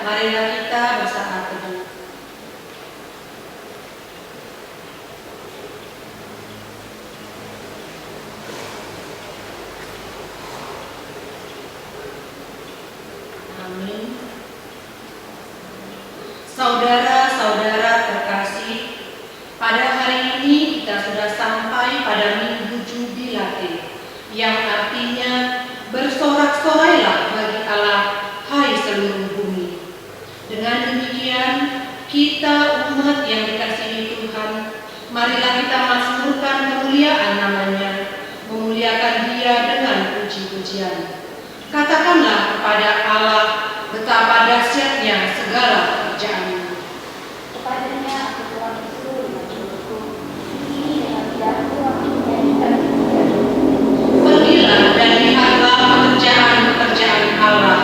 marilah kita bersaat teduh. Amin. Saudara-saudara terkasih, pada hari ini kita sudah sampai pada Minggu Jubilate, yang artinya bersorak-sorailah bagi Allah, hai seluruh bumi. Dengan demikian, kita umat yang dikasihi Tuhan, marilah kita mazmurkan kemuliaan namanya, memuliakan Dia dengan puji-pujian. Katakanlah kepada Allah, betapa dahsyatnya segala pekerjaan-Mu. Kepadanya aku telah disuruh dengan hidupku, ini dengan lidahku aku menyanyikan pujian. Pergilah dan lihatlah pekerjaan-pekerjaan Allah.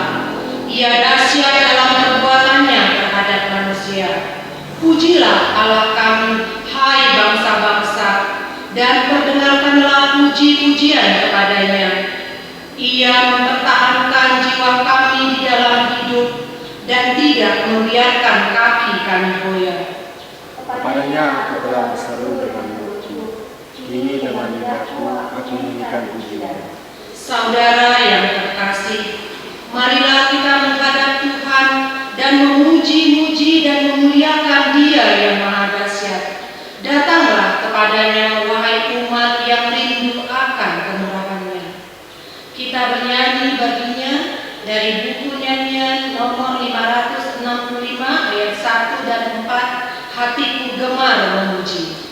Ia dahsyat dalam perbuatannya terhadap manusia. Pujilah Allah kami, hai bangsa-bangsa, dan perdengarkanlah puji-pujian kepadanya. Ia mempertahankan jiwa kami di dalam hidup dan tidak membiarkan kaki kami goyah. Kepadanya aku telah berseru dengan mulutku, kini dengan lidahku aku menyanyikan pujian. Saudara yang terkasih, marilah kita menghadap Tuhan dan memuji-muji dan memuliakan Dia yang Maha Dahsyat. Datanglah kepadanya, wahai umat yang rindu akan kemurahan-Nya. Kita bernyanyi baginya dari buku nyanyian nomor 565 ayat 1 dan 4, hatiku gemar memuji.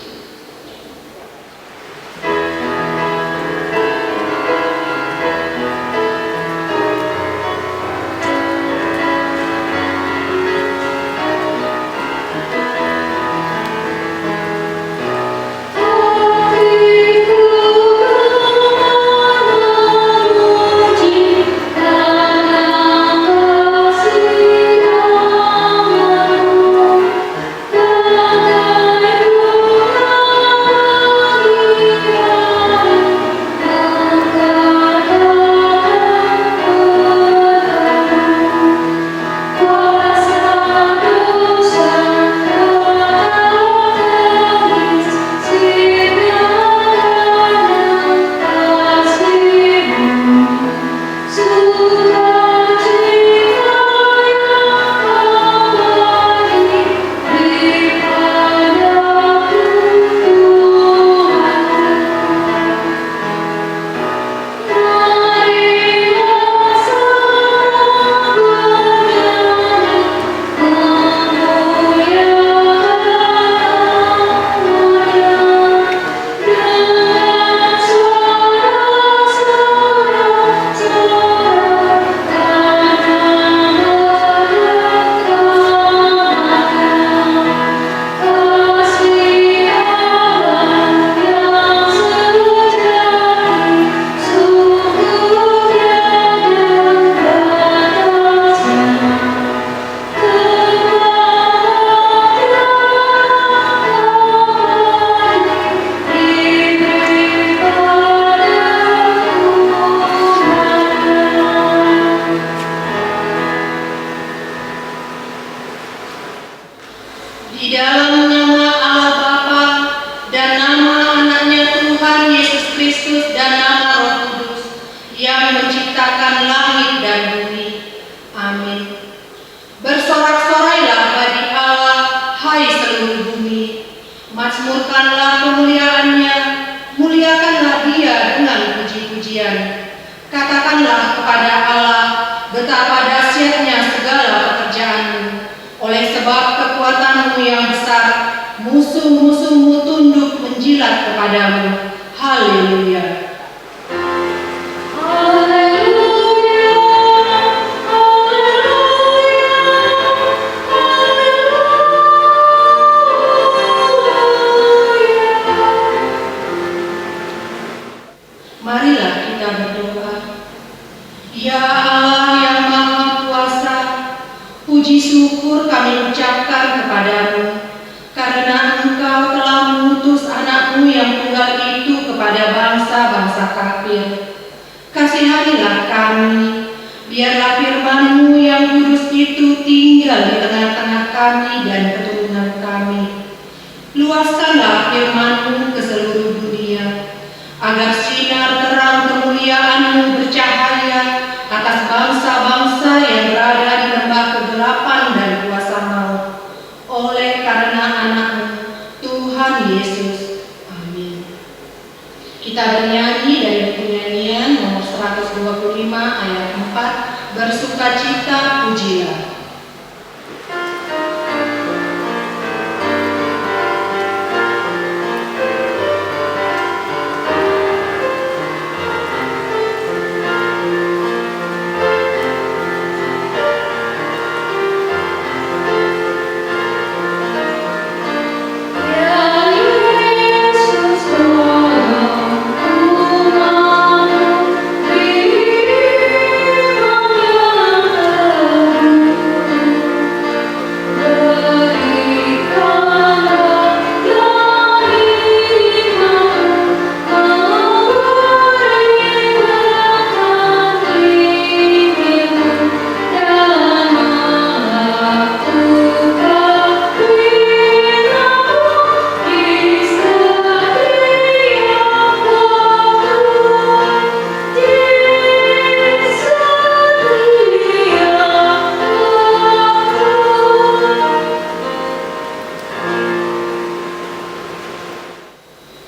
Di dalam nama Allah Bapa dan nama anaknya Tuhan Yesus Kristus dan nama Roh Kudus yang menciptakan langit dan bumi. Amin. Bersorak-sorailah bagi Allah, hai seluruh bumi. Mazmurkanlah kemuliaan-Nya, muliakanlah Dia dengan puji-pujian. Katakanlah kepada Allah, betapa dahsyatnya segala pekerjaan-Mu. Oleh sebab kekuatan-Mu yang besar, musuh-musuh-Mu tunduk menjilat kepadamu. Haleluya. Marilah kita berdoa. Ya Allah yang Maha Kuasa, puji syukur kami ucapkan kepadamu, karena Engkau telah mengutus anak-Mu yang tunggal itu kepada bangsa-bangsa kafir. Kasihanilah kami, biarlah firman-Mu yang kudus itu itu tinggal di tengah-tengah kami dan keturunan kami. Luaskanlah firman-Mu ke seluruh dunia, agar sinar terang kemuliaan-Mu bercahaya atas bangsa-bangsa yang berada di lembah kegelapan dan kuasa maut. Oleh karena Anak-Mu, Tuhan Yesus. Amin. Kita bernyanyi dari buku nyanyian nomor 125 ayat 4, bersukacita pujilah.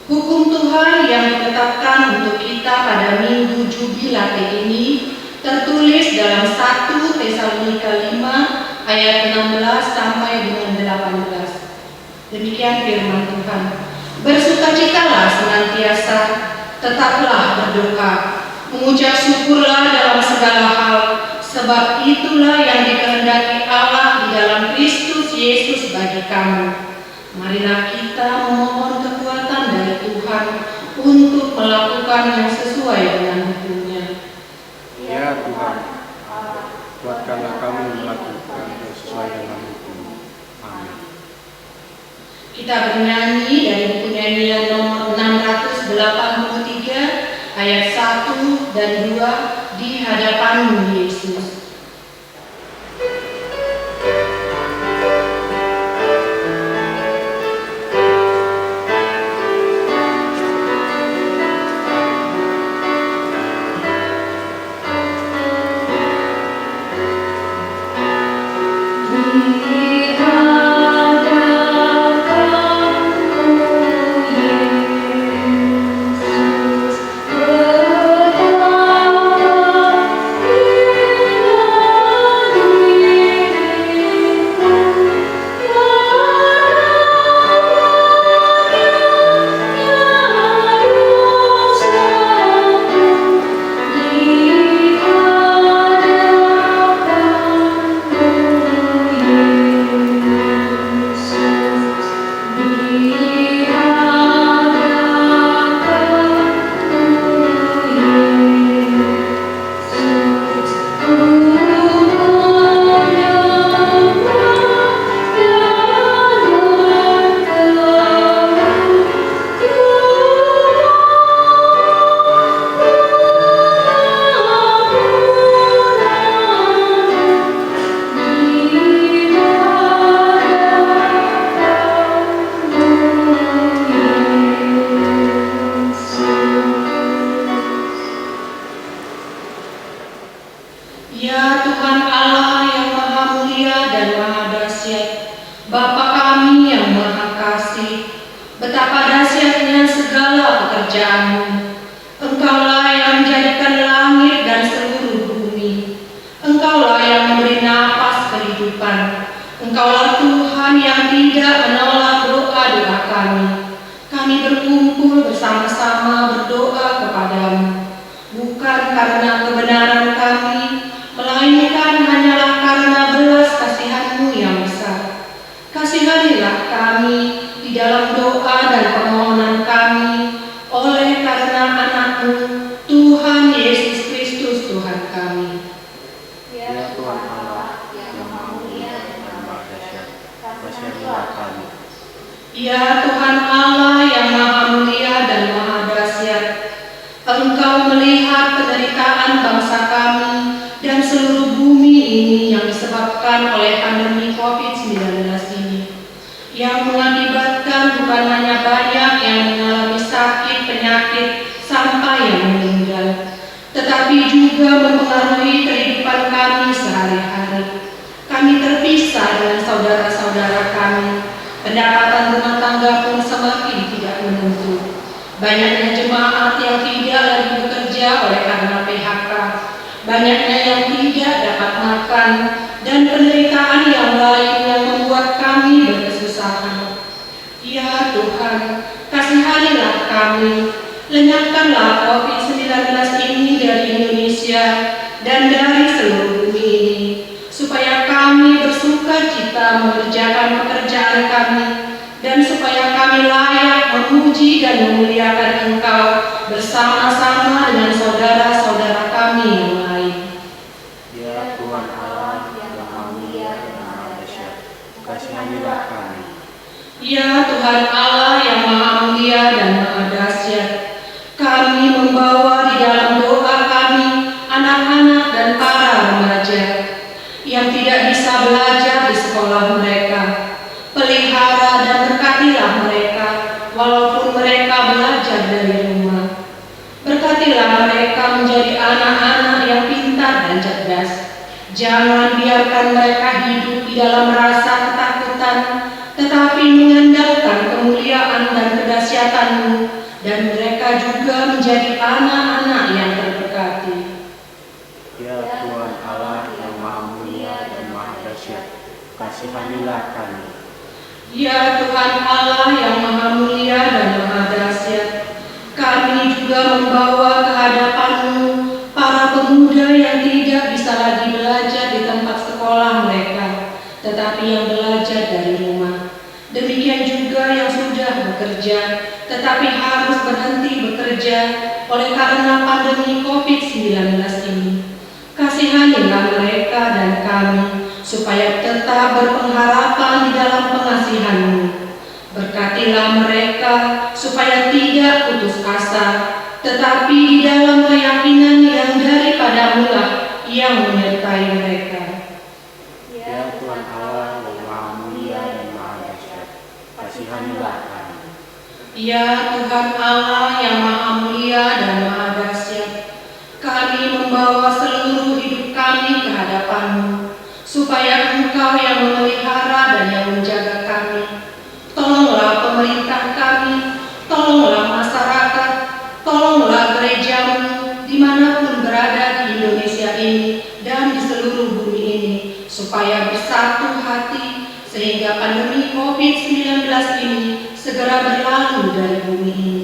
Hukum Tuhan yang ditetapkan untuk kita pada Minggu Jubilate ini tertulis dalam 1 Tesalonika 5 ayat 16 sampai dengan 18. Demikian firman Tuhan. Bersukacitalah senantiasa, tetaplah berdoa, mengucap syukurlah dalam segala hal, sebab itulah yang dikehendaki Allah di dalam Kristus Yesus bagi kamu. Marilah kita memohon kekuatan dari Tuhan untuk melakukan yang sesuai dengan hukum-Nya. Ya Tuhan, kuatkanlah kami melakukan yang sesuai dengan hukum. Amin. Kita bernyanyi dari buku nyanyian nomor 683 ayat 1 dan 2, di hadapan-Mu Yesus. Ya Tuhan Allah yang maha mulia dan maha dahsyat, Bapa kami yang maha kasih, betapa dahsyatnya segala pekerjaan-Mu. Engkaulah yang menjadikan langit dan seluruh bumi. Engkaulah yang memberi napas kehidupan. Engkaulah Tuhan yang tidak menolak doa-doa kami. Kami berkumpul bersama-sama berdoa kepadamu, bukan karena kebenaran kami, melainkan hanyalah karena belas kasihan-Mu yang besar. Kasihanilah kami di dalam doa dan permohonan kami, oleh karena Anak-Mu, Tuhan Yesus Kristus Tuhan kami. Ya Tuhan Allah yang maha mulia dan maha dahsyat, kasihilah kami. Ya Tuhan Allah yang maha mulia dan maha dahsyat, Engkau melihat penderitaan bangsa kami dan seluruh bumi ini yang disebabkan oleh pandemi COVID-19 ini, yang mengakibatkan bukan hanya banyak yang mengalami sakit, penyakit, sampai yang meninggal, tetapi juga mempengaruhi kehidupan kami sehari-hari. Kami terpisah dengan saudara-saudara kami, pendapatan rumah tangga pun semakin tidak menentu. Banyaknya jemaat yang tidak lagi bekerja oleh karena PHK, banyaknya yang tidak dapat makan, dan penderitaan yang lain yang membuat kami berkesusahan. Ya Tuhan, kasihanilah kami, lenyapkanlah COVID-19 ini dari Indonesia dan dari seluruh bumi ini, supaya kami bersuka cita mengerjakan pekerjaan kami, dan supaya kami layak memuji dan memuliakan Engkau bersama-sama dengan saudara-saudara kami yang lain. Ya Tuhan Allah yang Maha Mulia dan Maha Dahsyat, kasihanilah kami. Ya Tuhan Allah yang Maha Mulia dan Maha Dahsyat, kami membawa di dalam doa kami anak-anak dan para remaja yang tidak bisa belajar di sekolah mereka. Pelihara dan berkatilah mereka walaupun mereka belajar dari rumah. Berkatilah mereka menjadi anak-anak yang pintar dan cerdas. Jangan biarkan mereka hidup di dalam rasa ketakutan, tetapi mengandalkan kemuliaan dan kedahsyatan-Mu, dan mereka juga menjadi anak-anak yang terberkati. Ya Tuhan Allah yang Maha Mulia dan Maha Dahsyat, kasihanilah kami. Ya Tuhan Allah yang Maha Mulia dan Maha Dahsyat, kami juga membawa ke hadapan-Mu para pemuda yang tidak bisa lagi belajar di tempat sekolah mereka, tetapi yang belajar dari rumah. Demikian juga yang sudah bekerja, tetapi harus berhenti bekerja oleh karena pandemi COVID-19 ini. Kasihanilah mereka dan kami, supaya tetap berpengharapan di dalam pengasihan-Mu. Berkatilah mereka supaya tidak putus asa, tetapi di dalam keyakinan yang daripada-Mu lah yang menyertai mereka. Ya Tuhan Allah yang Maha Mulia dan Maha Dahsyat, kasihanilah kami. Ya Tuhan Allah yang Maha Mulia dan Maha Dahsyat, kami membawa seluruh hidup kami ke hadapan-Mu, supaya Engkau yang memelihara dan yang menjaga kami. Tolonglah pemerintah kami, tolonglah masyarakat, tolonglah gereja-Mu dimanapun berada di Indonesia ini dan di seluruh bumi ini, supaya bersatu hati sehingga pandemi COVID-19 ini segera berlalu dari bumi ini.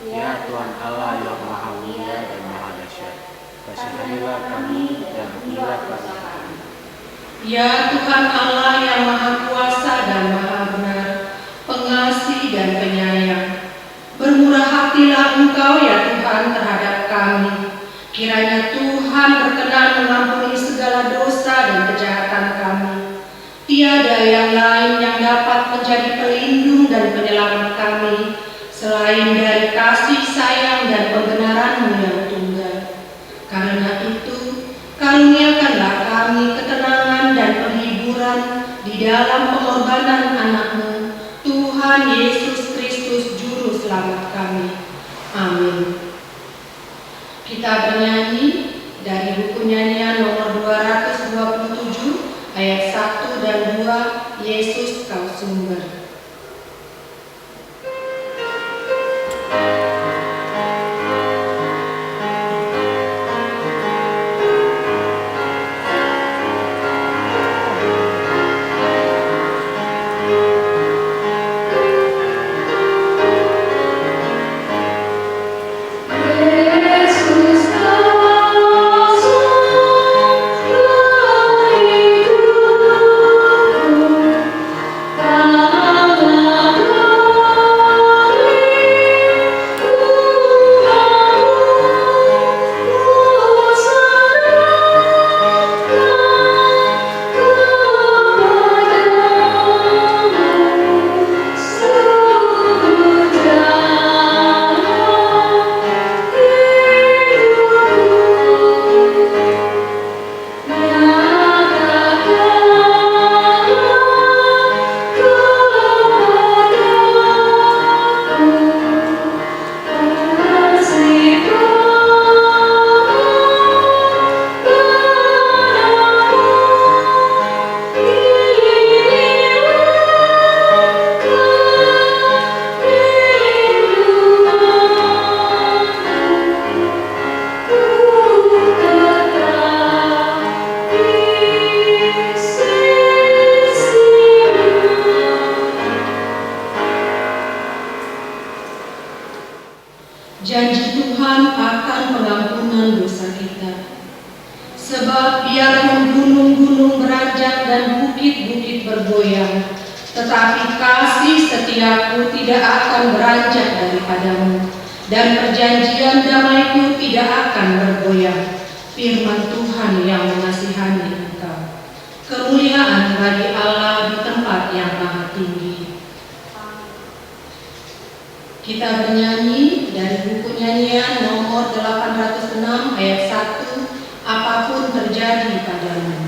Ya Tuhan Allah yang Maha Mulia dan Maha Dahsyat, kasihanilah kami dan ampunilah kami. Ya Tuhan Allah yang Maha Kuasa dan Maha Benar, pengasih dan penyayang, bermurah hatilah Engkau ya Tuhan terhadap kami. Kiranya Tuhan berkenan mengampuni segala dosa dan kejahatan kami. Tiada yang lain yang dapat menjadi pelindung dan penyelamat kami selain dari kasih sayang dan pembenaran-Mu yang tunggal. Karena itu, karuniakanlah kami ketenangan dan perhiburan di dalam pengorbanan anak-Mu, Tuhan Yesus Kristus Juru Selamat kami. Amin. Kita bernyanyi dari buku nyanyian nomor 227 ayat 1 dan 2, Yesus Kau Sumber. Yesus, gunung-gunung beranjak dan bukit-bukit bergoyang, tetapi kasih setiaku tidak akan beranjak daripadamu, dan perjanjian damaiku tidak akan bergoyang. Firman Tuhan yang mengasihani engkau. Kemuliaan bagi Allah di tempat yang maha tinggi. Kita bernyanyi dari buku nyanyian nomor 806 ayat 1, apapun terjadi padamu.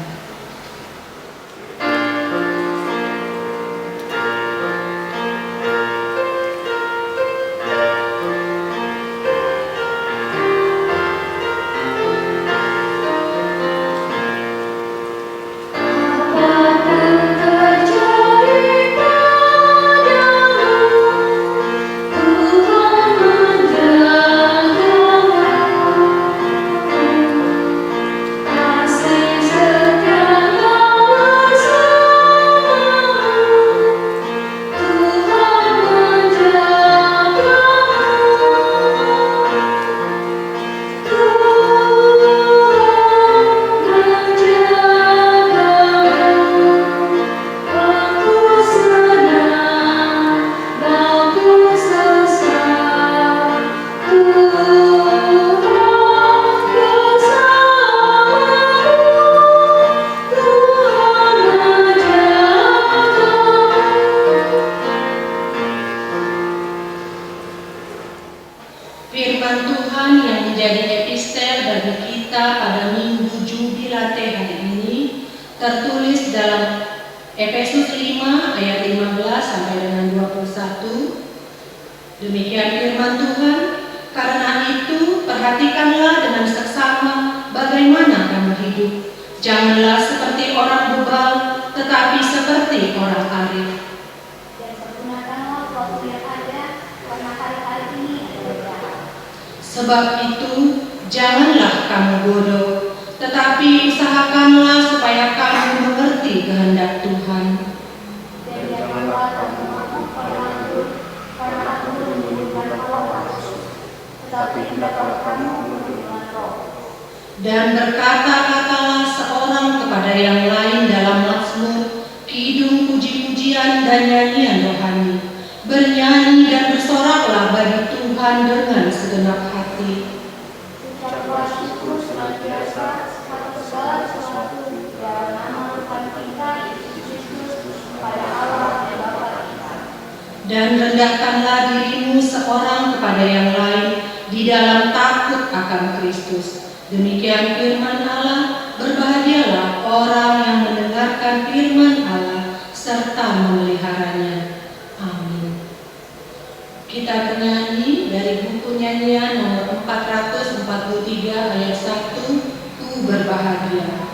Firman Tuhan yang menjadi epistel bagi kita pada Minggu Jubilate hari ini tertulis dalam Efesus 5 ayat 15 sampai dengan 21. Demikian firman Tuhan, karena itu perhatikanlah dengan seksama bagaimana kamu hidup. Janganlah seperti orang bebal, tetapi seperti orang arif. Dan pergunakanlah waktu yang ada, karena hari-hari ini adalah jahat. Sebab itu, janganlah kamu bodoh, tetapi usahakanlah supaya kamu mengerti kehendak Tuhan. Dan janganlah kamu mengatur, karena aku menunjukkan hawa nafsu, tetapi hendaklah kamu menunjukkan roh. Dan berkata-katalah seorang kepada yang lain dalam mazmur, kidung puji-pujian dan nyanyian rohani. Bernyanyi dan bersoraklah bagi Tuhan dengan segenap hati. Ucaplah syukur senantiasa atas segala sesuatu dalam nama Tuhan kita Yesus Kristus kepada Allah dan Bapa kita. Dan rendahkanlah dirimu seorang kepada yang lain di dalam takut akan Kristus. Demikian firman Allah, berbahagialah orang yang mendengarkan firman Allah serta memeliharanya. Amin. Kita bernyanyi dari buku nyanyian nomor 443 ayat 1, Ku berbahagia. Ku berbahagia,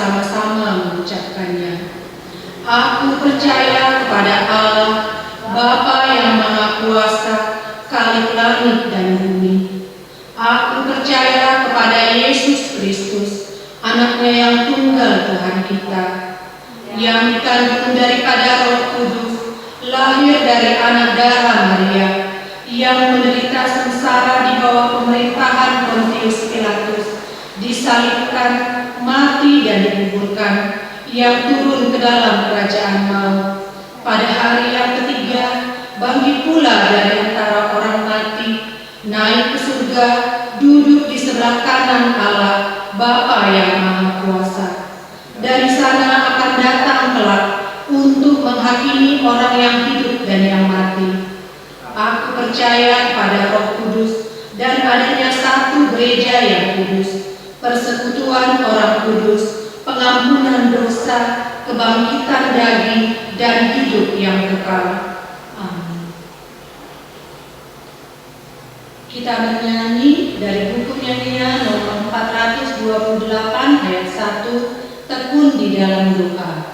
bersama-sama mengucapkannya. Aku percaya kepada Allah, Bapa yang Maha Kuasa, Khalik langit dan bumi. Aku percaya kepada Yesus Kristus, Anaknya yang tunggal Tuhan kita, yang dikandung daripada Roh Kudus, lahir dari anak darah Maria, yang menderita sengsara di bawah pemerintahan Pontius Pilatus, disalibkan, mati dan dikuburkan, yang turun ke dalam kerajaan maut. Pada hari yang ketiga, bangkit pula dari antara orang mati, naik ke surga, duduk di sebelah kanan Allah, Bapa yang Maha Kuasa. Dari sana akan datang kelak untuk menghakimi orang yang hidup dan yang mati. Aku percaya pada Roh Kudus dan adanya satu gereja yang kudus, persekutuan orang kudus, pengampunan dosa, kebangkitan daging, dan hidup yang kekal. Amin. Kita bernyanyi dari buku nyanyian nomor 428 ayat 1, tekun di dalam doa.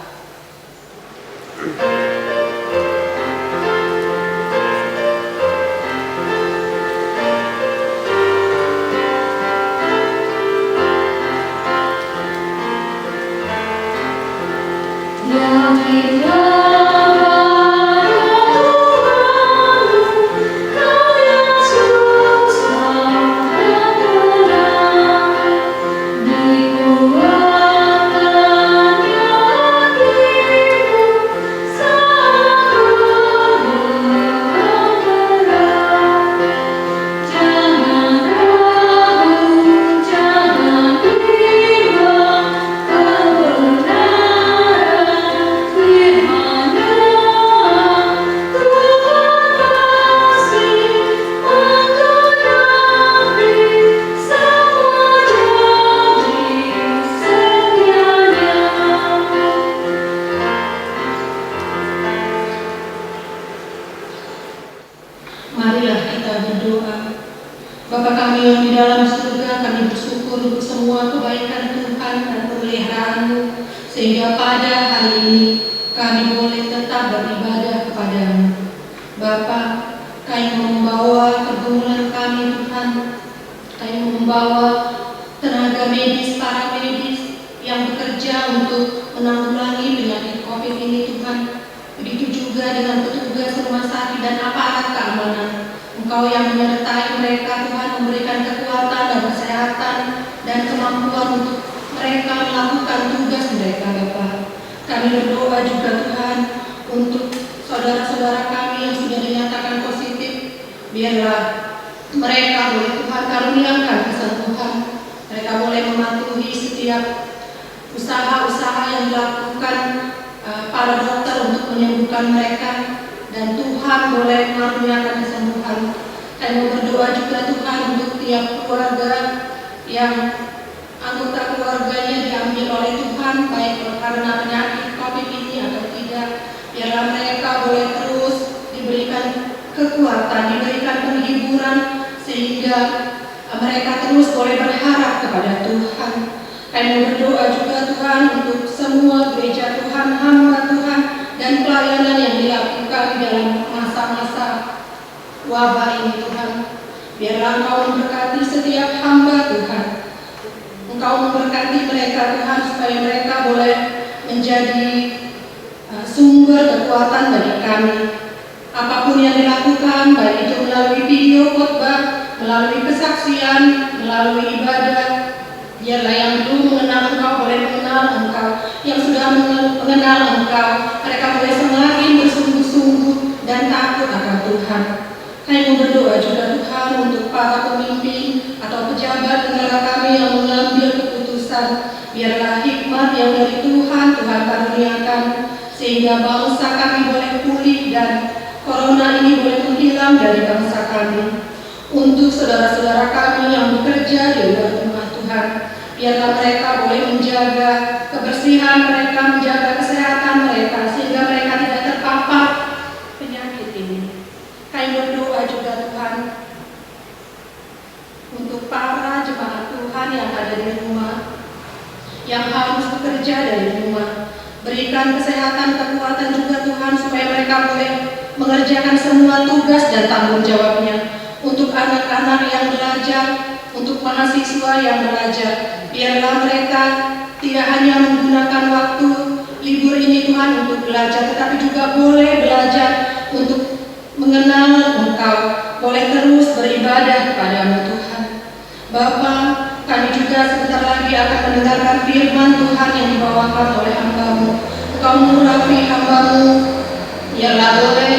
Marilah kita berdoa. Bapa kami yang di dalam surga, kami bersyukur untuk semua kebaikan Tuhan dan pemeliharaan-Mu, sehingga pada hari ini kami boleh tetap beribadah kepadamu. Bapa, kami membawa pergumulan kami Tuhan, kami membawa tenaga medis, para medis yang bekerja untuk menanggulangi penyakit COVID ini Tuhan. Begitu juga dengan petugas rumah sakit dan aparat keamanan. Engkau yang menyertai mereka Tuhan, memberikan kekuatan dan kesehatan dan kemampuan untuk mereka melakukan tugas mereka Bapa. Kami berdoa juga Tuhan untuk saudara-saudara kami yang sudah dinyatakan positif. Biarlah mereka boleh Tuhan karuniakan kesembuhan. Mereka boleh mematuhi setiap usaha-usaha yang dilakukan para dokter untuk menyembuhkan mereka, dan Tuhan boleh mengaruniakan kesembuhan. Kami berdoa juga Tuhan untuk tiap keluarga yang anggota keluarganya diambil oleh Tuhan, baik karena penyakit COVID ini atau tidak. Biarlah mereka boleh terus diberikan kekuatan, diberikan penghiburan, sehingga mereka terus boleh berharap kepada Tuhan. Kami berdoa juga Tuhan untuk semua gereja Tuhan, hamba Tuhan, dan pelayanan yang dilakukan dalam masa-masa wabah ini Tuhan. Biarlah Engkau memberkati setiap hamba Tuhan. Engkau memberkati mereka Tuhan, supaya mereka boleh menjadi sumber kekuatan bagi kami. Apapun yang dilakukan, baik itu melalui video khotbah, melalui kesaksian, melalui ibadah, biarlah yang belum mengenal Engkau boleh mengenal Engkau, yang sudah mengenal Engkau, mereka boleh semakin bersungguh-sungguh dan takut akan Tuhan. Kami berdoa juga Tuhan untuk para pemimpin atau pejabat negara kami yang mengambil keputusan. Biarlah hikmat yang dari Tuhan karuniakan, sehingga bangsa kami boleh pulih dan corona ini boleh menghilang dari bangsa kami. Untuk saudara-saudara kami yang bekerja di luar rumah Tuhan, biarlah mereka boleh menjaga kebersihan mereka, menjaga kesehatan mereka, sehingga mereka tidak terpapar penyakit ini. Kami berdoa juga Tuhan untuk para jemaat Tuhan yang ada di rumah, yang harus bekerja bekerja dari rumah. Berikan kesehatan, kekuatan juga Tuhan, supaya mereka boleh mengerjakan semua tugas dan tanggung jawabnya. Untuk anak-anak yang belajar, untuk mahasiswa yang belajar, biarlah mereka tidak hanya menggunakan waktu libur ini Tuhan untuk belajar, tetapi juga boleh belajar untuk mengenal Engkau, boleh terus beribadah kepadamu Tuhan. Bapa, kami juga sebentar lagi akan mendengarkan firman Tuhan yang dibawakan oleh hamba-Mu. Engkau mengurapi hamba-Mu, biarlah boleh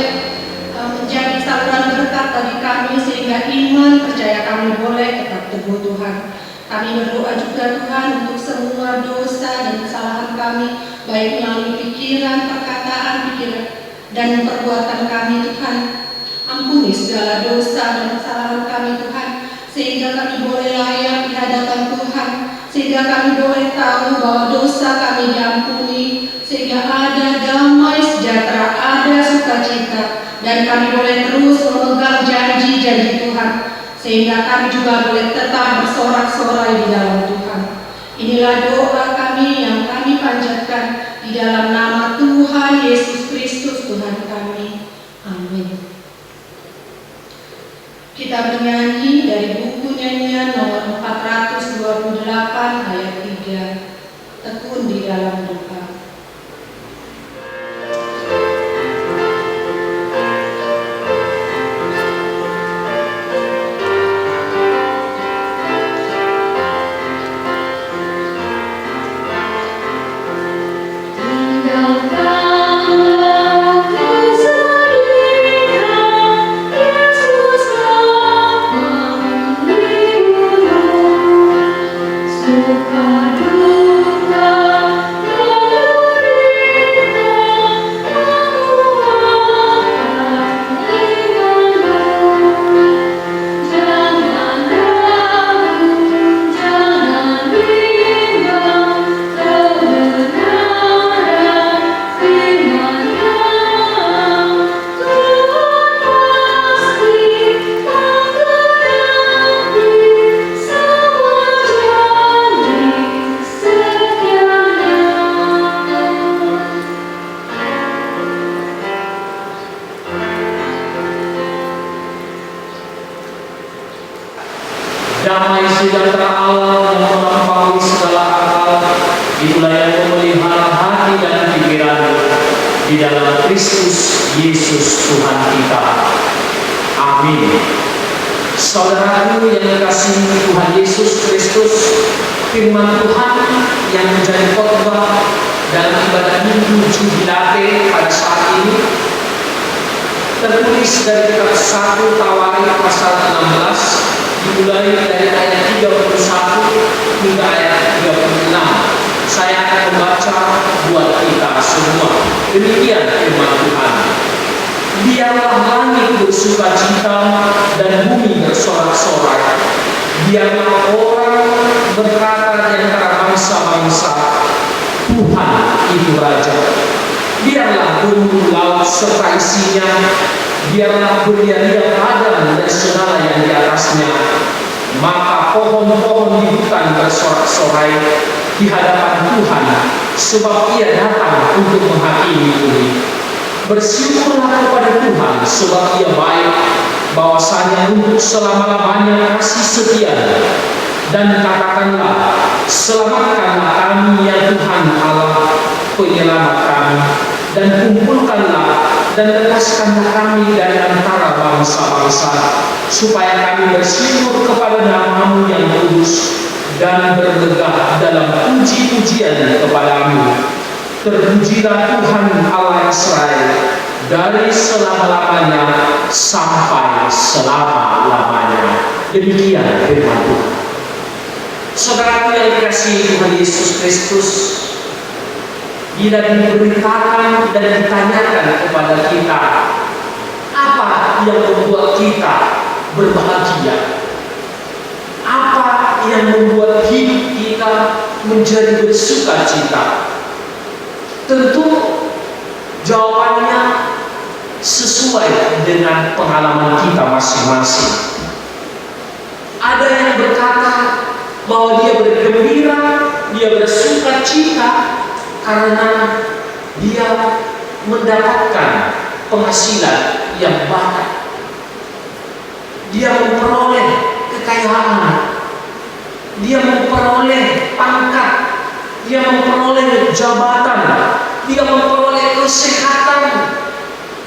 menjadi saluran berkat bagi kami, sehingga iman percaya kami boleh tetap teguh Tuhan. Kami berdoa juga Tuhan untuk semua dosa dan kesalahan kami, baik melalui pikiran, perkataan, pikiran, dan perbuatan kami Tuhan. Ampuni segala dosa dan kesalahan kami Tuhan, sehingga kami boleh layak di hadapan Tuhan, sehingga kami boleh tahu bahwa dosa kami diampuni, sehingga ada damai sejahtera, ada sukacita, dan kami boleh terus memegang janji-janji Tuhan, sehingga kami juga boleh tetap bersorak-sorai di dalam Tuhan. Inilah doa kami yang kami panjatkan di dalam nama Tuhan Yesus Kristus Tuhan kami. Amin. Kita menyanyi dari buku nyanyian nomor 428 ayat 3, tekun di dalam doa. Damai sejahtera Allah yang melampaui segala akal, itulah yang memelihara hati dan pikiran di dalam Kristus Yesus Tuhan kita. Amin. Saudaraku yang dikasihi Tuhan Yesus Kristus, firman Tuhan yang menjadi khotbah dalam ibadah Minggu Jubilate pada saat ini tertulis dari kitab 1 Tawarik pasal 16, dimulai dari ayat 31 hingga ayat 36. Saya akan membaca buat kita semua. Demikian firman Tuhan. Biarlah langit bersukacita dan bumi bersorak-sorai. Biarlah orang berkata di antara bangsa-bangsa, Tuhan itu Raja. Biarlah gunung laut serta isinya, biarlah beria-ria padang dan segala yang di atasnya. Maka pohon-pohon di hutan bersorak-sorai di hadapan Tuhan, sebab Ia datang untuk menghakimi bumi. Bersyukurlah kepada Tuhan, sebab Ia baik, bahwasanya untuk selama-lamanya kasih setia. Dan katakanlah, selamatkanlah kami ya Tuhan Allah, penyelamat kami, dan kumpulkanlah dan lepaskanlah kami dari antara bangsa-bangsa, supaya kami bersyukur kepada nama-Mu yang kudus dan bermegah dalam puji-pujian kepadamu. Terpujilah Tuhan Allah Israel dari selama-lamanya sampai selama-lamanya. Demikian firman Tuhan. Saudaraku yang dikasihi Tuhan Yesus Kristus, bila diberitakan dan ditanyakan kepada kita, apa yang membuat kita berbahagia? Apa yang membuat hidup kita menjadi bersukacita? Tentu jawabannya sesuai dengan pengalaman kita masing-masing. Ada yang berkata bahwa dia bergembira, dia Dia bersuka cita karena dia mendapatkan penghasilan yang banyak. Dia memperoleh kekayaan, dia memperoleh pangkat, dia memperoleh jabatan, dia memperoleh kesehatan,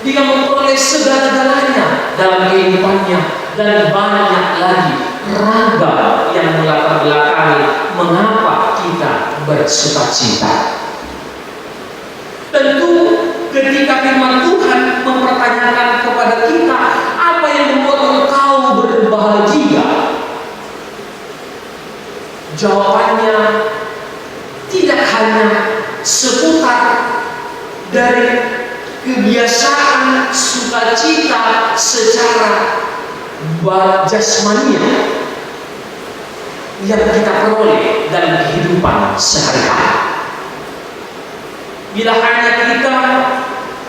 dia memperoleh segala-galanya dalam kehidupannya, dan banyak lagi ragam yang melatar belakangi mengapa kita bersuka cita. Tentu ketika firman Tuhan mempertanyakan kepada kita, apa yang membuat engkau berbahagia? Jawabannya tidak hanya seputar dari kebiasaan sukacita secara jasmania yang kita peroleh dalam kehidupan sehari-hari. Bila hanya kita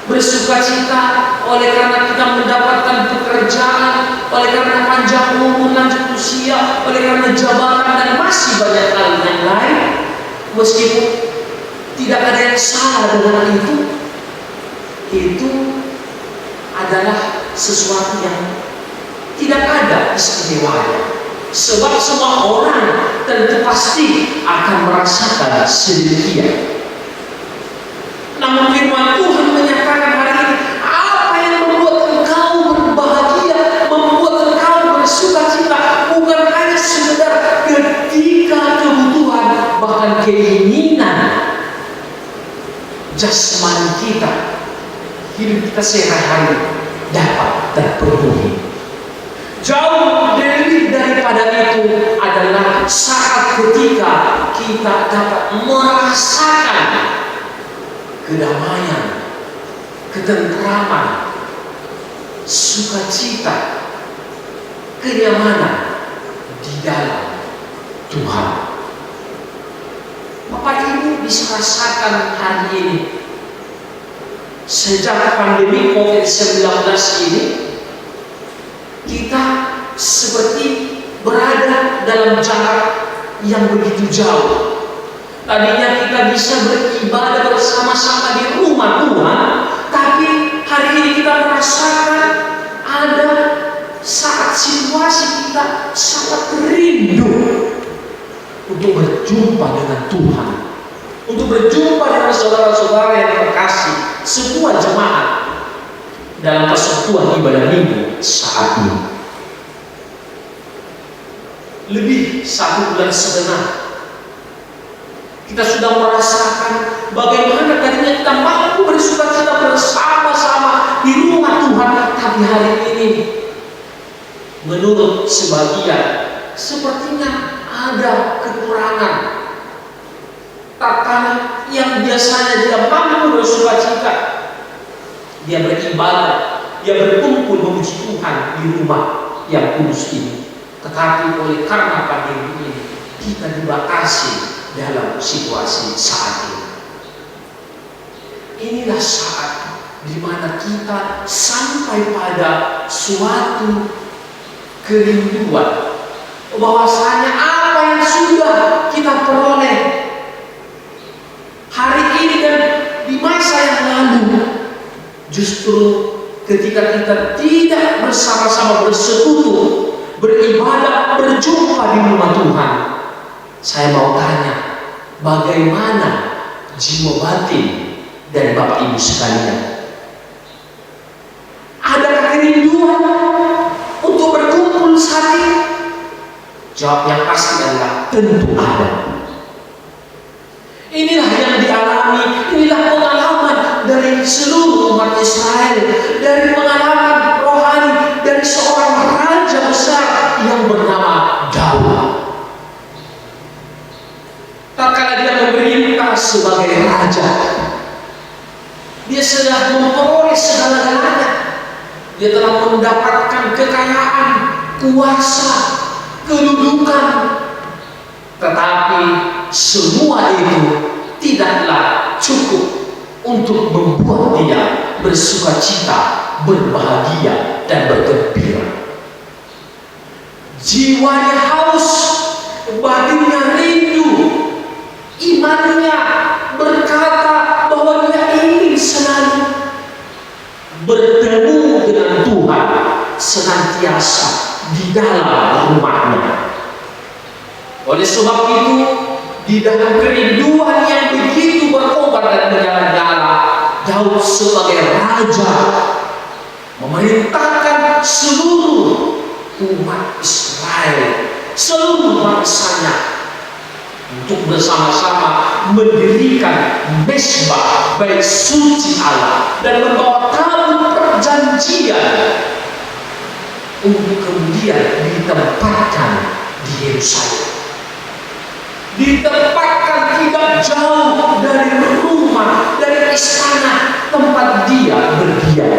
bersukacita oleh karena kita mendapatkan pekerjaan, oleh karena panjang umur, lanjut usia, oleh karena jabatan, dan masih banyak hal yang lain, meskipun tidak ada yang salah dengan itu adalah sesuatu yang tidak ada istimewanya. Sebab semua orang tentu pasti akan merasakan sedemikian. Namun firman Tuhan menyatakan hari ini, apa yang membuat engkau berbahagia, membuat engkau bersukacita, bukan hanya sekedar ketika kebutuhan, bahkan keinginan jasmani kita, hidup kita sehari-hari dapat terpenuhi. Jauh lebih daripada itu adalah saat ketika kita dapat merasakan kedamaian, ketentraman, sukacita, kenyamanan di dalam Tuhan. Bapak Ibu bisa rasakan hari ini, sejak pandemi COVID-19 ini, kita seperti berada dalam jarak yang begitu jauh. Tadinya kita bisa beribadah bersama-sama di rumah Tuhan, tapi hari ini kita merasakan ada saat situasi kita sangat rindu untuk berjumpa dengan Tuhan, untuk berjumpa dengan saudara-saudara yang terkasih, semua jemaat dalam persekutuan ibadah minggu saat ini. Lebih 1 bulan setengah kita sudah merasakan bagaimana tadinya kita mampu bersukacita bersama-sama di rumah Tuhan, tapi hari ini menurut sebagian sepertinya ada kekurangan. Tatkala yang biasanya dia mampu bersukacita, dia beribadah, dia berkumpul memuji Tuhan di rumah yang kudus ini, tetapi oleh karena pandemi ini kita dibatasi dalam situasi saat ini. Inilah saat di mana kita sampai pada suatu kerinduan bahwasanya apa yang sudah kita peroleh hari ini dan di masa yang lalu, justru ketika kita tidak bersama-sama bersekutu, beribadah, berjumpa di rumah Tuhan, saya mau tanya, bagaimana jiwa batin dari Bapak Ibu sekalian? Adakah kerinduan untuk berkumpul saat ini? Jawab yang pasti adalah tentu ada. Inilah yang dialami, inilah pengalaman dari seluruh umat Israel, dari pengalaman rohani dari seorang raja besar yang bernama Daud. Tatkala dia memerintah sebagai raja, dia sudah memperoleh segala-galanya. Dia telah mendapatkan kekayaan, kuasa, kedudukan. Tetapi semua itu tidaklah cukup untuk membuat dia bersukacita, berbahagia, dan bergembira. Jiwanya haus, batinnya rindu imannya berkata bahwa dia ingin selalu bertemu dengan Tuhan, senantiasa di dalam rumahnya. Oleh sebab itu, di dalam kerinduan yang begitu berkobar dan menyala-nyala, Daud sebagai raja memerintahkan seluruh umat Israel, seluruh bangsanya, untuk bersama-sama mendirikan mezbah bait suci Allah dan membawa tabut perjanjian untuk kemudian ditempatkan di Yerusalem. Ditempatkan tidak jauh dari rumah, dari istana tempat dia berdiam.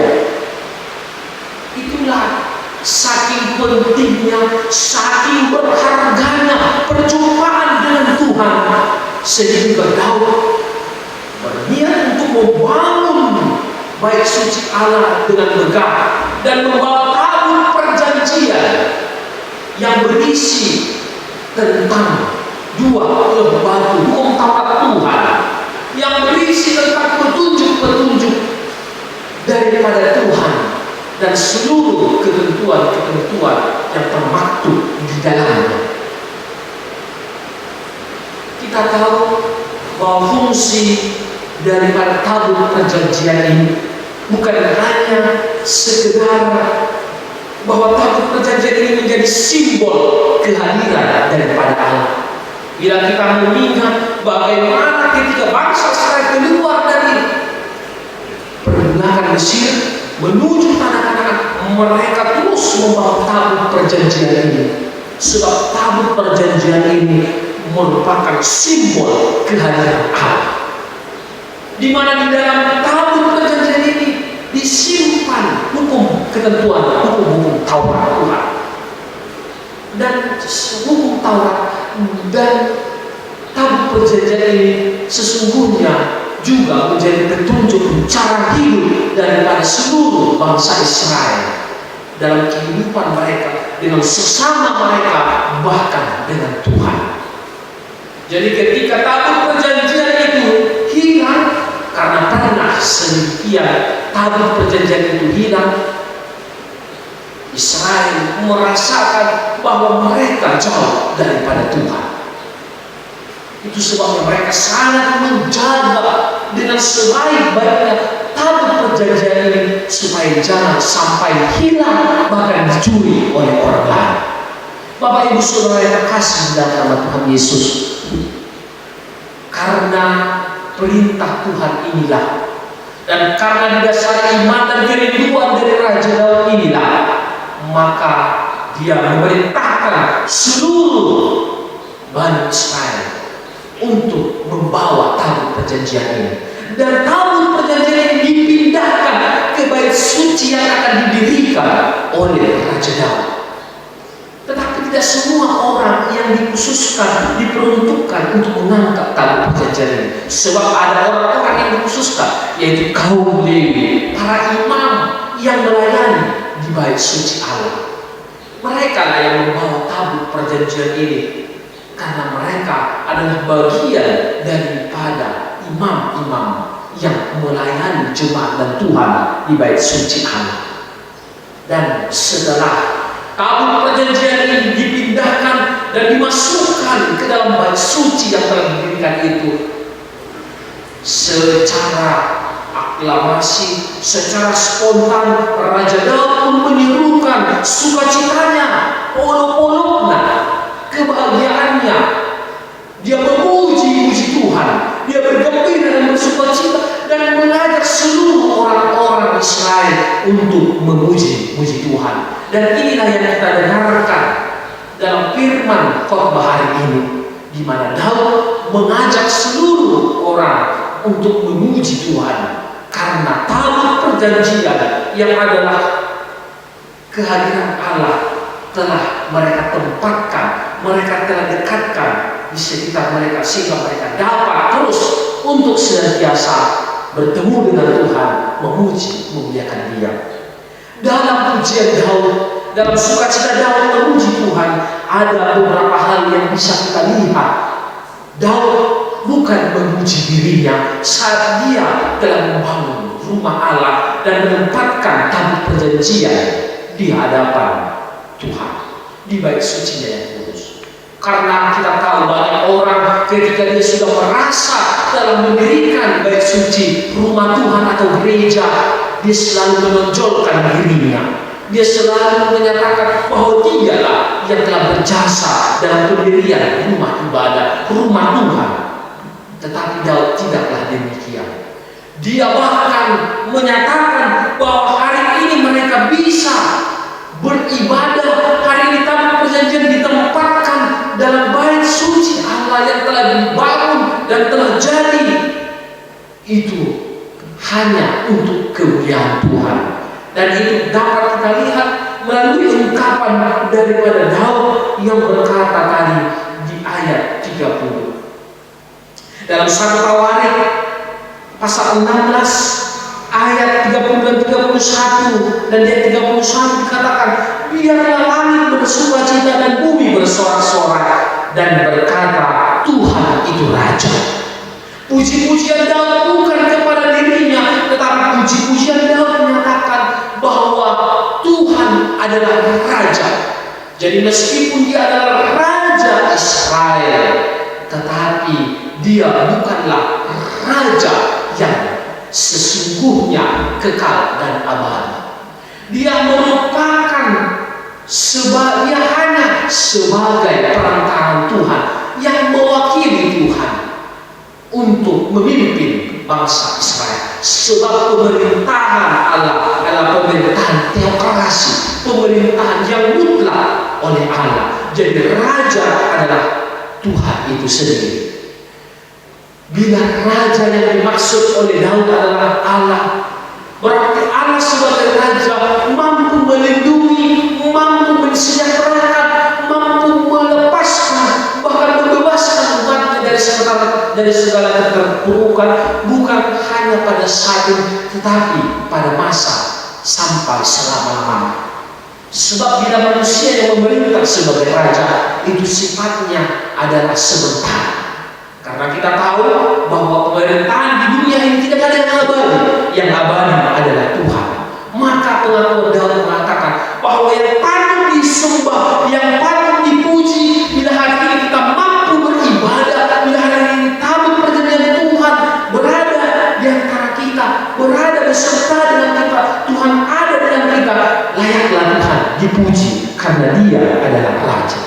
Itulah saking pentingnya, saking berharganya perjumpaan dengan Tuhan, sehingga Daud berniat untuk membangun bait suci Allah dengan megah dan membawa tabut perjanjian yang berisi tentang dua lembaga hukum Taurat Tuhan, yang berisi tentang petunjuk-petunjuk daripada Tuhan dan seluruh ketentuan-ketentuan yang termaktub di dalamnya. Kita tahu bahwa fungsi daripada tabut perjanjian ini bukan hanya sekedar bahwa tabut perjanjian ini menjadi simbol kehadiran daripada Allah. Bila kita mengingat bagaimana ketika bangsa Israel keluar dari perbudakan Mesir menuju tanah Kanaan, mereka terus membawa tabut perjanjian ini, sebab tabut perjanjian ini merupakan simbol kehadiran Allah, di mana di dalam tabut perjanjian ini disimpan hukum ketentuan, hukum-hukum Taurat Tuhan. Dan hukum Taurat dan tabut perjanjian ini sesungguhnya juga menjadi petunjuk cara hidup daripada seluruh bangsa Israel dalam kehidupan mereka dengan sesama mereka, bahkan dengan Tuhan. Jadi ketika tabut perjanjian itu hilang, karena pernah sedemikian tabut perjanjian itu hilang, Israel merasakan bahwa mereka jauh daripada Tuhan. Itu sebabnya mereka sangat menjaga dengan sebaik-baiknya tabut perjanjian ini supaya jangan sampai hilang, bahkan dicuri oleh orang lain. Bapak Ibu Saudara yang terkasih dalam nama Tuhan Yesus, karena perintah Tuhan inilah, dan karena didasari iman dan kerinduan dari Raja Daud inilah, maka dia memerintahkan seluruh Bani Israel untuk membawa tabut perjanjian ini. Dan tabut perjanjian ini dipindahkan ke bait suci yang akan didirikan oleh Raja Daud. Tetapi tidak semua orang yang dikhususkan, diperuntukkan untuk mengangkat tabut perjanjian ini. Sebab ada orang-orang yang dikhususkan, yaitu kaum Lewi, para imam yang melayani di bait suci Allah. Mereka lah yang membawa tabut perjanjian ini, karena mereka adalah bagian daripada imam-imam yang melayani jemaat dan Tuhan di bait suci Allah. Dan setelah tabut perjanjian ini dipindahkan dan dimasukkan ke dalam bait suci yang telah didirikan itu, secara aklamasi, secara spontan Raja Daud pun menyerukan sukacitanya, olok-oloknya, kebahagiaannya. Dia memuji-muji Tuhan, dia bergembira dan bersukacita dan mengajak seluruh orang-orang Israel untuk memuji-muji Tuhan. Dan inilah yang kita dengarkan dalam firman khotbah hari ini, di mana Daud mengajak seluruh orang untuk memuji Tuhan karena tabut perjanjian yang adalah kehadiran Allah telah mereka tempatkan, mereka telah dekatkan di sekitar mereka, sehingga mereka dapat terus untuk senantiasa bertemu dengan Tuhan, memuji, memuliakan Dia. Dalam pujian Daud, dalam sukacita Daud memuji Tuhan, ada beberapa hal yang bisa kita lihat. Daud bukan memuji dirinya saat dia telah membangun rumah Allah dan menempatkan tabut perjanjian di hadapan Tuhan di bait sucinya yang kudus. Karena kita tahu banyak orang ketika dia sudah merasa dalam mendirikan bait suci, rumah Tuhan atau gereja, dia selalu menonjolkan dirinya. Dia selalu menyatakan bahwa dialah yang telah berjasa dalam pendirian rumah ibadah, rumah Tuhan. Tetapi Daud tidaklah demikian. Dia bahkan menyatakan bahwa hari ini mereka bisa beribadah. Hari ini tabut perjanjian ditempatkan dalam bait suci Allah yang telah dibangun dan telah jadi. Itu hanya untuk kemuliaan Tuhan. Dan itu dapat kita lihat melalui ungkapan daripada Daud yang berkata tadi di ayat 30. Dalam 1 Tawarik pasal 16 ayat 30 dan 31 dan ayat 31 dikatakan, biarlah langit bersukacita dan bumi bersorak-sorak dan berkata, Tuhan itu Raja. Puji-pujian Daud bukan kepada dirinya, tetapi puji-pujian Daud menyatakan bahwa Tuhan adalah Raja. Jadi meskipun dia adalah Raja Israel, tetapi dia bukanlah Raja yang sesungguhnya kekal dan abadi. Dia merupakan dia hanya sebagai perantara Tuhan yang mewakili Tuhan untuk memimpin bangsa Israel. Sebab pemerintahan Allah adalah pemerintahan teokrasi, pemerintahan yang mutlak oleh Allah. Jadi raja adalah Tuhan itu sendiri. Bila raja yang dimaksud oleh Daud adalah Allah, berarti Allah sebagai raja mampu melindungi, mampu mensejahterakan, mampu melepaskan, bahkan membebaskan umatnya dari segala keterpurukan, bukan hanya pada saat ini, tetapi pada masa sampai selama-lamanya. Sebab bila manusia yang memerintah sebagai raja itu sifatnya adalah sebentar. Karena kita tahu bahwa pemerintahan di dunia ini tidak ada yang abadi. Yang abadi adalah Tuhan. Maka pengakuan Daud mengatakan bahwa yang patut disembah, yang patut dipuji, bila hari ini kita mampu beribadah, bila hari ini tabut perjanjian Tuhan berada di antara kita, berada beserta dengan kita, Tuhan ada dengan kita, layaklah Tuhan dipuji karena Dia adalah Raja.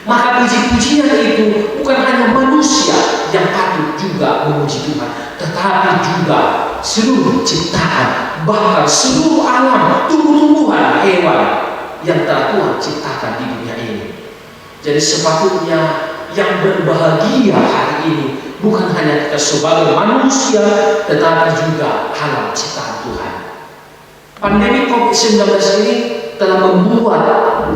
Maka puji-pujian itu bukan hanya manusia yang patut juga memuji Tuhan, tetapi juga seluruh ciptaan, bahkan seluruh alam, tumbuh-tumbuhan, hewan yang telah Tuhan ciptakan di dunia ini. Jadi sepatutnya yang berbahagia hari ini bukan hanya kita sebagai manusia, tetapi juga alam ciptaan Tuhan. Pandemi COVID-19 ini telah membuat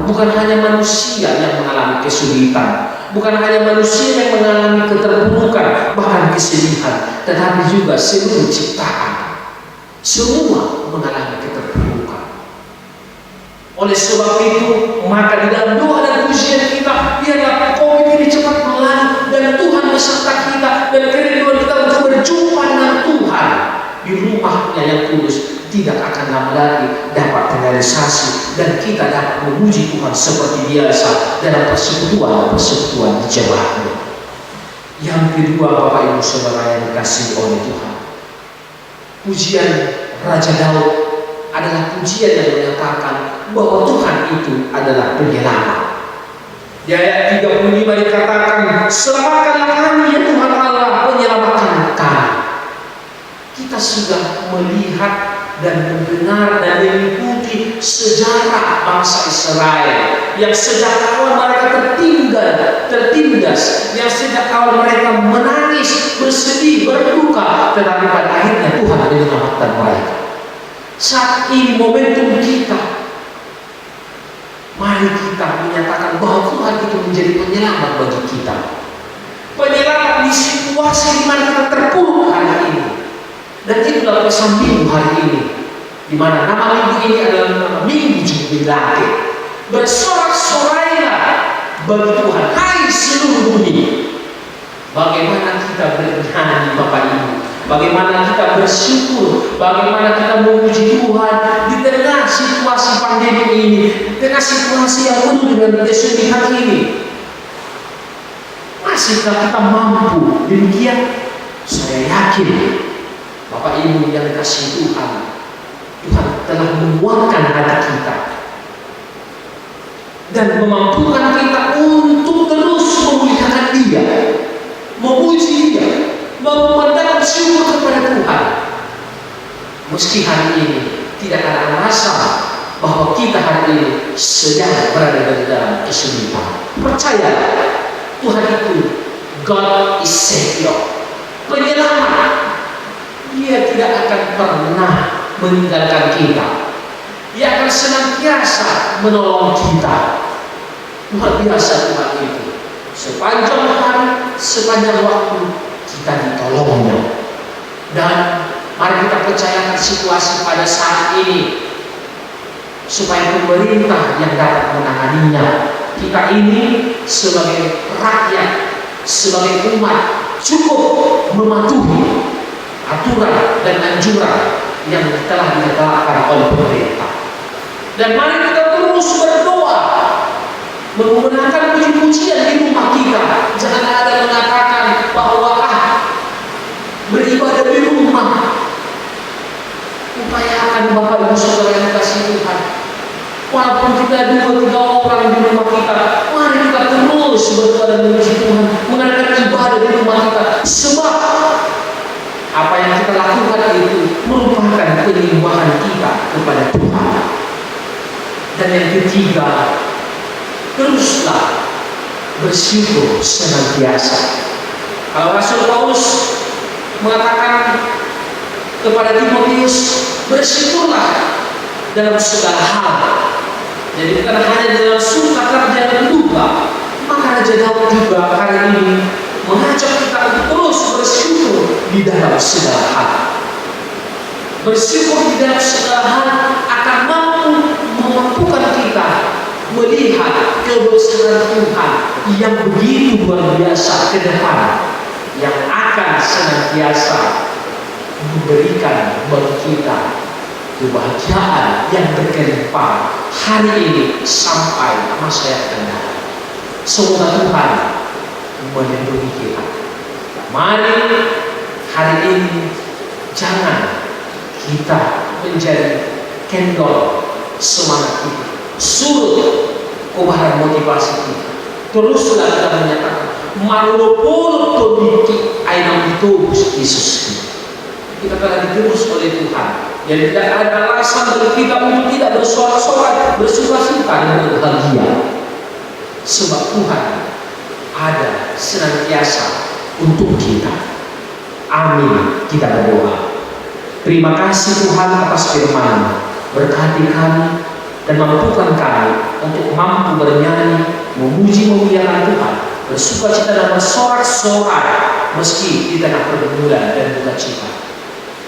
bukan hanya manusia yang mengalami kesulitan, bukan hanya manusia yang mengalami keterpurukan, bahkan kesedihan, tetapi juga seluruh ciptaan, semua mengalami keterpurukan. Oleh sebab itu, maka di dalam doa dan pujian kita, biarlah COVID ini cepat berlalu dan Tuhan beserta kita, dan kerinduan kita untuk berjumpa dengan Tuhan di rumahnya yang kudus tidak akan lama lagi dapat terrealisasi, dan kita dapat memuji Tuhan seperti biasa dalam persekutuan di jemaatnya. Yang kedua, Bapak Ibu Saudara yang dikasihi oleh Tuhan, pujian Raja Daud adalah pujian yang menyatakan bahwa Tuhan itu adalah penyelamat. Di ayat 35 dikatakan, selamatkanlah kami ya Tuhan Allah, penyelamatkan kami. Kita sudah melihat dan mendengar dan mengikuti sejarah bangsa Israel yang sejak awal mereka tertindas, yang sejak awal mereka menangis, bersedih, berduka, tetapi pada akhirnya Tuhan menyelamatkan mereka. Saat ini momentum kita, mari kita menyatakan bahwa Tuhan itu menjadi penyelamat bagi kita, penyelamat di situasi di mana kita terpuruk hari ini. Dan itulah pesan minggu hari ini, di mana nama minggu ini adalah nama Minggu Jubilate. Bersorak-sorailah bagi Tuhan, hai seluruh bumi. Bagaimana kita bernyanyi Bapak Ibu, bagaimana kita bersyukur, bagaimana kita memuji Tuhan di tengah situasi pandemi ini, di tengah situasi yang penuh dengan kesedihan ini. Masihkah kita mampu demikian? Saya yakin Bapak Ibu yang dikasihi Tuhan, Tuhan telah menguatkan hati kita dan memampukan kita untuk terus memuliakan Dia, memuji Dia, memandang syukur kepada Tuhan. Meski hari ini tidak ada alasan bahwa kita hari ini sedang berada di dalam kesulitan. Percaya Tuhan itu God is Savior, penyelamat. Dia tidak akan pernah meninggalkan kita. Dia akan senantiasa menolong kita. Luar biasa Tuhan itu. Sepanjang hari, sepanjang waktu kita ditolongnya. Dan mari kita percayakan situasi pada saat ini supaya pemerintah yang dapat menanganinya. Kita ini sebagai rakyat, sebagai umat cukup mematuhi aturan dan anjuran yang telah ditetapkan oleh pemerintah. Dan mari kita terus berdoa, menggunakan puji-pujian di rumah kita. Jangan ada mengatakan bahwa beribadah di rumah. Upayakan Bapak Ibu Saudara yang kasih Tuhan. Walaupun kita 2-3 orang di rumah kita, mari kita terus berdoa dan memuji Tuhan, mengadakan ibadah di rumah kita. Sebab apa yang kita lakukan itu merupakan penyembahan kita kepada Tuhan. Dan yang ketiga, teruslah bersyukur senantiasa. Kalau Rasul Paulus mengatakan kepada Timotius, bersyukurlah dalam segala hal. Jadi bukan hanya dalam suka kerja dan duka. Maka Raja Daud juga hari ini mengajak kita untuk terus bersyukur di dalam segala hal. Bersyukur di dalam segala hal akan memampukan kita melihat kebesaran Tuhan yang begitu luar biasa ke depan, yang akan senantiasa memberikan bagi kita kebahagiaan yang berkelimpah hari ini sampai masa yang akan datang. Semoga Tuhan melindungi kita. Mari hari ini jangan kita menjadi kendor semangat kita, surut kobaran motivasi kita. Teruslah kita menyatakan malopolo todiki ainam itu Yesus. Kita telah ditebus oleh Tuhan. Jadi tidak ada alasan bagi kita untuk tidak bersorak-sorai, bersuka-suka dan berbahagia. Sebab Tuhan ada senantiasa untuk kita. Amin. Kita berdoa. Terima kasih Tuhan atas firman-Mu. Berkati kami dan mampukan kami untuk mampu bernyanyi, memuji memuliakan Tuhan, bersukacita dan bersorak-sorai meski di tengah pergumulan dan duka cita.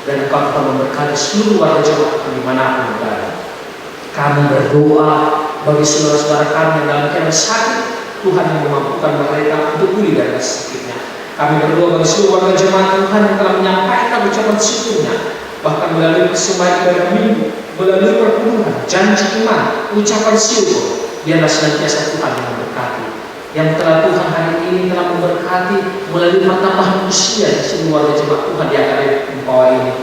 Dan Engkau Tuhan memberkati seluruh warga jemaat dimanapun berada. Kami berdoa bagi saudara-saudara kami yang dalam keadaan sakit, Tuhan yang memampukan mereka untuk pulih dari sakitnya. Kami berdoa bagi seluruh warga jemaat Tuhan yang telah menyampaikan ucapan syukurnya, bahkan melalui persembahan ibadah minggu, melalui perpuluhan, janji iman, ucapan syukur. Biarlah senantiasa Tuhan yang memberkati. Yang telah Tuhan hari ini telah memberkati melalui pertambahan usia di seluruh warga jemaat Tuhan di akar bawah ini.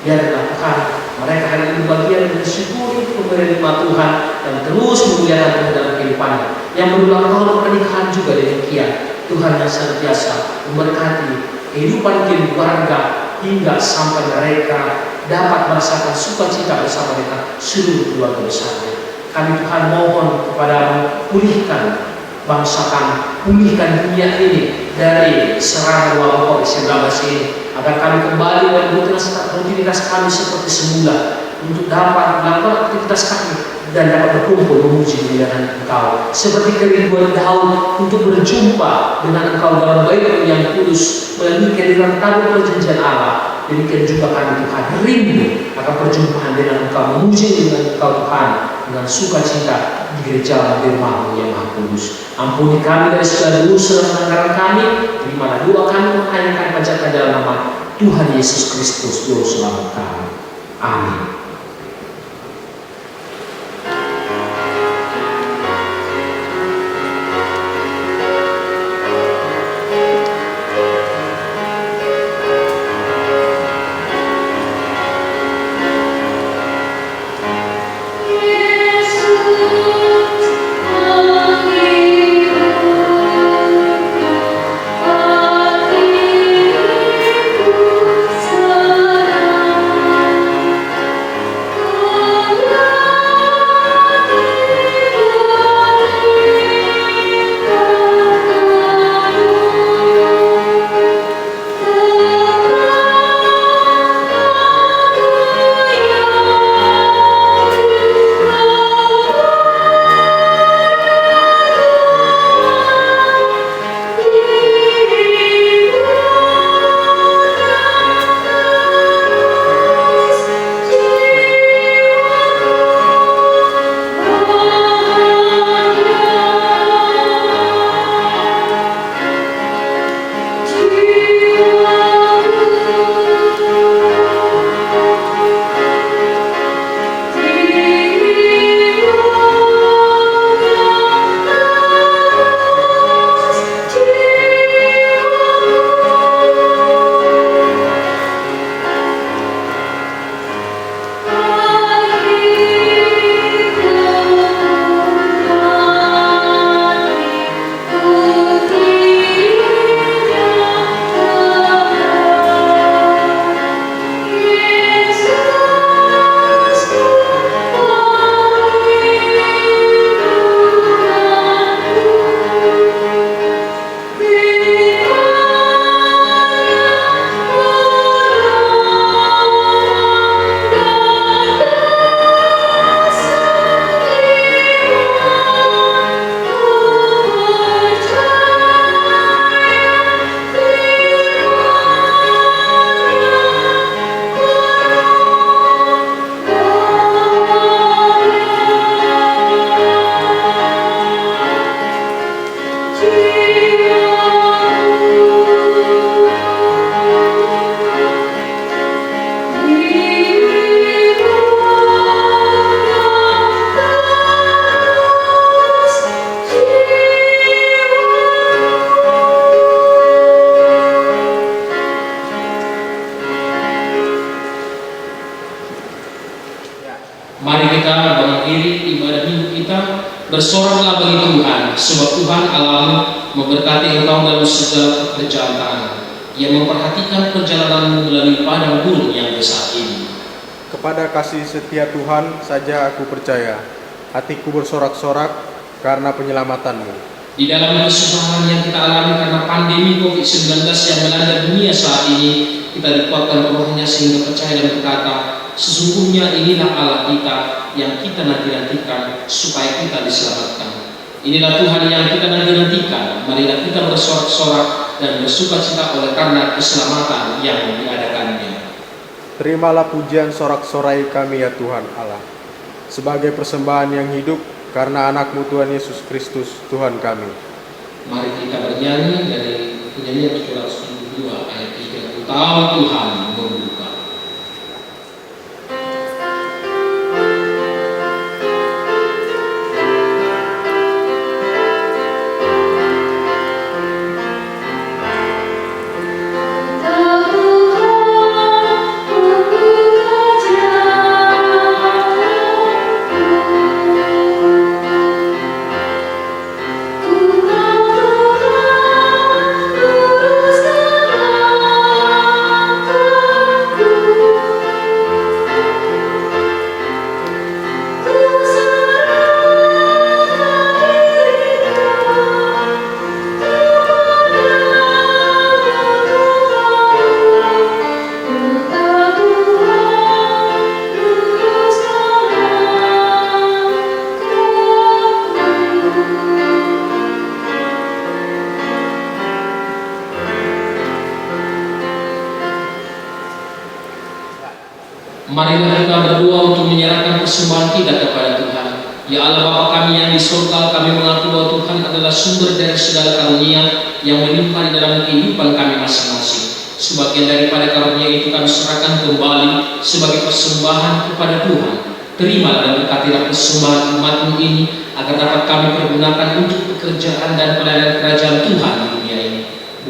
Biarlah Tuhan mereka hari ini bagian bersyukuri pemberian Tuhan dan terus memuliakan Tuhan dalam kehidupannya. Yang berulang tahun pernikahan juga demikian. Tuhan yang senantiasa memberkati kehidupan keluarga hingga sampai mereka dapat merasakan sukacita bersama dengan seluruh keluarga besarnya. Kami Tuhan mohon kepadamu, pulihkan bangsa kami, pulihkan dunia ini dari serangan wabah COVID-19 ini, agar kami kembali dan rutinitas kami seperti semula untuk dapat melakukan aktivitas kami dan dapat berkumpul memuji memuliakan Engkau seperti kerinduan Daud untuk berjumpa dengan Engkau dalam bait yang kudus melalui kehadiran tabut perjanjian Allah. Demikian juga kami Tuhan rindu akan perjumpaan dengan Engkau, memuji dengan Engkau Tuhan dengan sukacita di gereja firman-Mu yang Maha Kudus. Ampuni kami dari segala dosa dan pelanggaran kami, terimalah doa kami menghayatkan panjatkan dalam nama Tuhan Yesus Kristus, Juru Selamat kami. Amin. Bersoraklah bagi Tuhan, sebab Tuhan Allahmu memberkati engkau dalam segala pekerjaan tanganmu. Ia memperhatikan perjalananmu melalui padang gurun yang besar ini. Kepada kasih setia Tuhan saja aku percaya, hatiku bersorak-sorak karena penyelamatanmu. Di dalam kesusahan yang kita alami karena pandemi COVID-19 yang melanda dunia saat ini, kita dikuatkan rohnya sehingga percaya dan berkata, sesungguhnya inilah Allah kita yang kita nanti-nantikan supaya kita diselamatkan. Inilah Tuhan yang kita nanti-nantikan. Marilah kita bersorak-sorak dan bersukacita oleh karena keselamatan yang diadakannya. Terimalah pujian sorak-sorai kami ya Tuhan Allah, sebagai persembahan yang hidup karena anak-Mu Tuhan Yesus Kristus Tuhan kami. Mari kita bernyanyi dari penyanyian 772 ayat 3. Tahu Tuhan membuka. Marilah kita berdoa untuk menyerahkan persembahan kita kepada Tuhan. Ya Allah Bapa kami yang di surga, kami mengaku bahwa Tuhan adalah sumber dari segala karunia yang melimpah di dalam kehidupan kami masing-masing. Sebagian daripada karunia itu kami serahkan kembali sebagai persembahan kepada Tuhan. Terimalah dan berkatilah persembahan umat-Mu ini agar dapat kami pergunakan untuk pekerjaan dan pelayanan kerajaan Tuhan di dunia ini.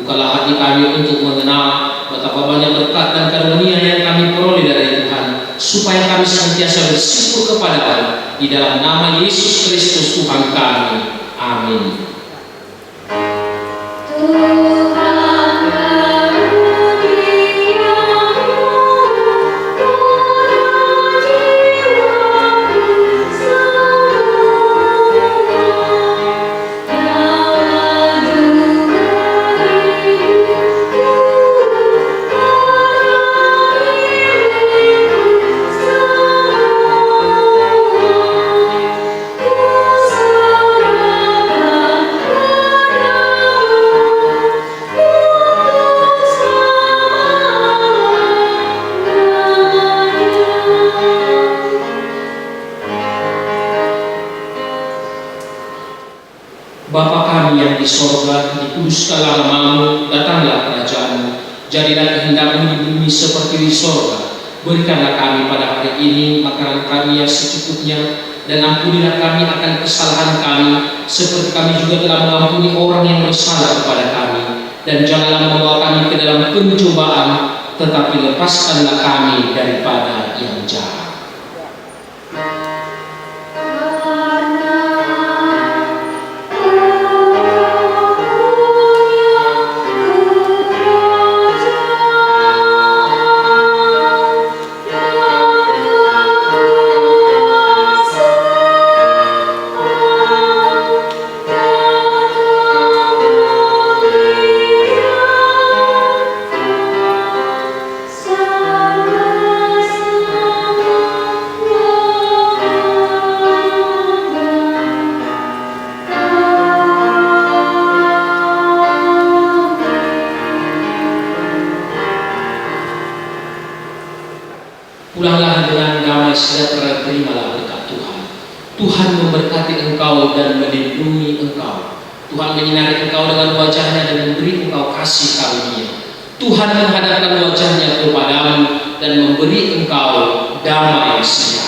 Bukalah hati kami untuk mengenal betapa banyak berkat dan karunia yang kami peroleh dari Tuhan, supaya kami senantiasa bersyukur kepada-Mu di dalam nama Yesus Kristus Tuhan kami. Amin. Bapa kami yang di sorga, dikuduskanlah nama-Mu, datanglah kerajaan-Mu, jadilah kehendak-Mu di bumi seperti di sorga. Berikanlah kami pada hari ini makanan kami yang secukupnya, dan ampunilah kami akan kesalahan kami, seperti kami juga telah mengampuni orang yang bersalah kepada kami. Dan janganlah membawa kami ke dalam pencobaan, tetapi lepaskanlah kami daripada yang jahat. Pulanglah dengan damai sejahtera, terimalah berkat Tuhan. Tuhan memberkati engkau dan melindungi engkau. Tuhan menyinari engkau dengan wajah-Nya dan memberi engkau kasih karunia. Tuhan menghadapkan wajah-Nya kepadamu dan memberi engkau damai sejahtera.